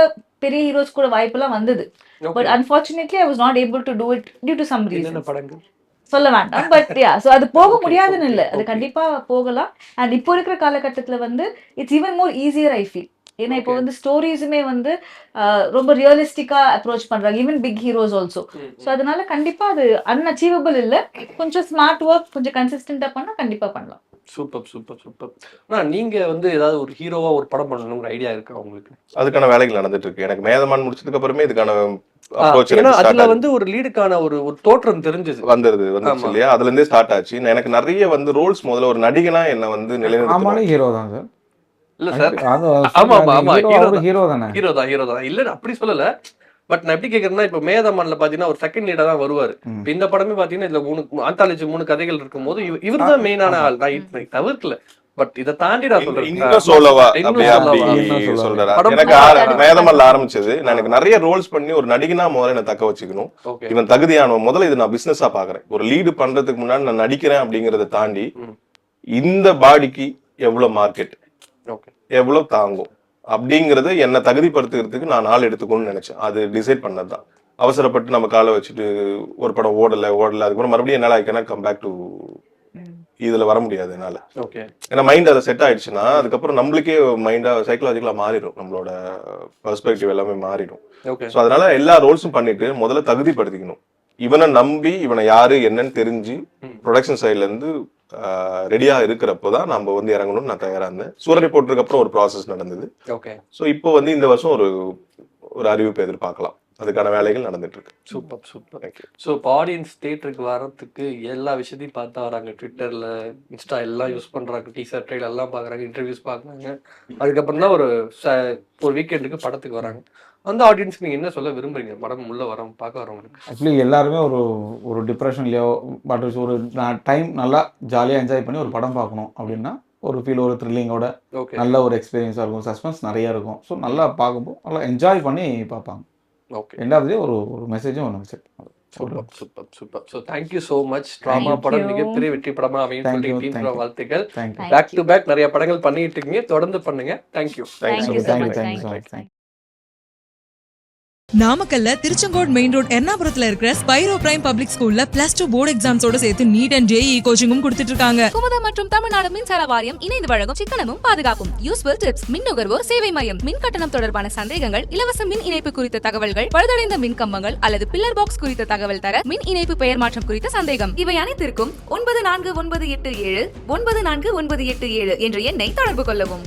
பெரிய ஹீரோஸ் கூட வாய்ப்பெல்லாம் வந்தது. But unfortunately I was not able to do it due to some என்னென்ன ரீசன். படங்கள்? சொல்ல வேண்டாம். பட் யா, ஸோ அது போக முடியாதுன்னு இல்லை, அது கண்டிப்பா போகலாம். அண்ட் இப்போ இருக்கிற காலகட்டத்தில் வந்து it's even more easier I feel. ஏன்னா இப்போ வந்து ஸ்டோரிஸுமே வந்து ரொம்ப ரியலிஸ்டிக்கா அப்ரோச் பண்றாங்க, even big heroes also. So அதனால கண்டிப்பா அது அன்அச்சீவபிள் இல்லை. கொஞ்சம் ஸ்மார்ட் ஒர்க் கொஞ்சம் கன்சிஸ்டன்டா பண்ணா கண்டிப்பா பண்ணலாம். Super super super. ஆனா நீங்க வந்து ஏதாவது ஒரு ஹீரோவா ஒரு படம் பண்ணணுங்கிற ஐடியா இருக்கா உங்களுக்கு? அதுக்கான வேலைகள் நடந்துட்டு இருக்கு. எனக்கு மேதமான் முடிச்சதுக்கு அப்புறமே இதுக்கான ஏன்னா அதுல வந்து ஒரு லீடுக்கான ஒரு தோற்றம் தெரிஞ்சது வந்துருச்சு இல்லையா, அதுல இருந்தே ஸ்டார்ட் ஆச்சு. எனக்கு நிறைய வந்து ரோல்ஸ் முதல்ல ஒரு நடிகனா என்ன வந்து நிலைநிறுத்தணும். ஹீரோ தான் சார். இல்ல சார், ஆமா ஆமா ஹீரோ தானே. ஹீரோ தான் இல்ல அப்படி சொல்லல. பட் நான் எப்படி கேக்குறேன்னா, இப்ப மேதமான்ல பாத்தீங்கன்னா ஒரு செகண்ட் லீடா தான் வருவாரு. இப்ப இந்த படமே பாத்தீங்கன்னா இதுல 3 ஆந்தாலஜி 3 கதைகள் இருக்கும் போது இவர் தான் மெயினான ஆள். நான் தவிர்க்கல. பட் இத தாண்டி நான் சொல்றேன். இன்னும் சொல்லவா அப்படி சொல்றேன். எனக்கு மேதமான்ல ஆரம்பிச்சது எனக்கு நிறைய ரோல்ஸ் பண்ணி ஒரு நடிகனா முதல்ல என்ன தக்க வச்சுக்கணும். இவன் தகுதியான முதல்ல இது நான் பிசினஸா பாக்குறேன். ஒரு லீடு பண்றதுக்கு முன்னாடி நான் நடிக்கிறேன் அப்படிங்கறத தாண்டி இந்த பாடிக்கு எவ்வளவு மார்க்கெட், எவ்வளவு தாங்கும் அப்படிங்கறத என்ன தகுதிப்படுத்துறதுக்கு நான் நாள் எடுத்துக்கணும்னு நினைச்சேன். அது டிசைட் பண்ணதுதான். அவசரப்பட்டு நம்ம காலை வச்சுட்டு ஒரு படம் ஓடல அதுக்கப்புறம் மறுபடியும் என்னால I cannot come back to இதுல வர முடியாது என்னால. ஏன்னா மைண்ட் அதை செட் ஆயிடுச்சுன்னா அதுக்கப்புறம் நம்மளுக்கே மைண்டா சைக்கலாஜிக்கலா மாறிடும், நம்மளோட பெர்ஸ்பெக்டிவ் எல்லாமே மாறிடும். ஸோ அதனால எல்லா ரோல்ஸும் பண்ணிட்டு முதல்ல தகுதிப்படுத்திக்கணும். இவனை நம்பி இவனை யாரு என்னன்னு தெரிஞ்சு ப்ரொடக்ஷன் சைட்ல இருந்து ரெடியா இருக்கிறப்போதான் நம்ம வந்து இறங்கணும்னு நான் தயாரா இருந்தேன். சூரரை போட்டதுக்கு அப்புறம் ஒரு ப்ராசஸ் நடந்தது. ஸோ இப்போ வந்து இந்த வருஷம் ஒரு அறிவிப்பு எதிர்பார்க்கலாம். அதுக்கான வேலைகள் நடந்துட்டு இருக்கு. Super super. ஸோ இப்போ ஆடியன்ஸ் தியேட்டருக்கு வரத்துக்கு எல்லா விஷயத்தையும் பார்த்தா வராங்க. ட்விட்டர்ல இன்ஸ்டா எல்லாம் யூஸ் பண்றாங்க, டீசர் ட்ரெயில் எல்லாம் பாக்குறாங்க, இன்டர்வியூஸ் பாக்குறாங்க. அதுக்கப்புறம் தான் ஒரு வீக்கெண்டுக்கு படத்துக்கு வராங்க. அந்த ஆடியன்ஸ்க்கு நீங்க என்ன சொல்ல விரும்புறீங்க? படம் உள்ள பார்க்க வரவங்களுக்கு. ஆக்சுவலி எல்லாருமே ஒரு டிப்ரெஷன்லயோ பட் ஒரு டைம் நல்லா ஜாலியாக என்ஜாய் பண்ணி ஒரு படம் பார்க்கணும் அப்படின்னா ஒரு ஃபீல், ஒரு த்ரில்லிங்கோட நல்ல ஒரு எக்ஸ்பீரியன்ஸாக இருக்கும், சஸ்பென்ஸ் நிறைய இருக்கும். ஸோ நல்லா பார்க்கும்போது நல்லா என்ஜாய் பண்ணி பார்ப்பாங்க. ரெண்டாவது ஒரு மெசேஜும் ஒன்று வச்சு. Super super super. So thank you so much. Drama படம் மிகப்பெரிய வெற்றி படமா அமையும் சொல்லி டீம் வாழ்த்துக்கள். பேக் டு பேக் நிறைய படங்கள் பண்ணிட்டு இருக்கீங்க, தொடர்ந்து பண்ணுங்க. Thank you. Thank you so much. நாமக்கல்ல திருச்செங்கோடு மெயின் ரோட் எர்ணாபுரத்துல இருக்கிற ஸ்பைரோ பிரைம் பப்ளிக் ஸ்கூல்ல +2 போர்டு எக்ஸாம்ஸோட சேர்த்து நீட் அண்ட் ஜேஇ கோச்சிங்கும் கொடுத்துட்டு இருக்காங்க. குமுதம் மற்றும் தமிழ்நாடு மின்சார வாரியம் இணைந்து வழங்கும் சிக்கனமும் பாதுகாப்பும் யூஸ்ஃபுல் டிப்ஸ், மின் நுகர்வோர் சேவை மையம், மின் கட்டணம் தொடர்பான சந்தேகங்கள், இலவச மின் இணைப்பு குறித்த தகவல்கள், பழுதடைந்த மின் கம்பங்கள் அல்லது பில்லர் பாக்ஸ் குறித்த தகவல் தர, மின் இணைப்பு பெயர் மாற்றம் குறித்த சந்தேகம், இவை அனைத்திற்கும் 9497 9497 என்ற எண்ணை தொடர்பு கொள்ளவும்.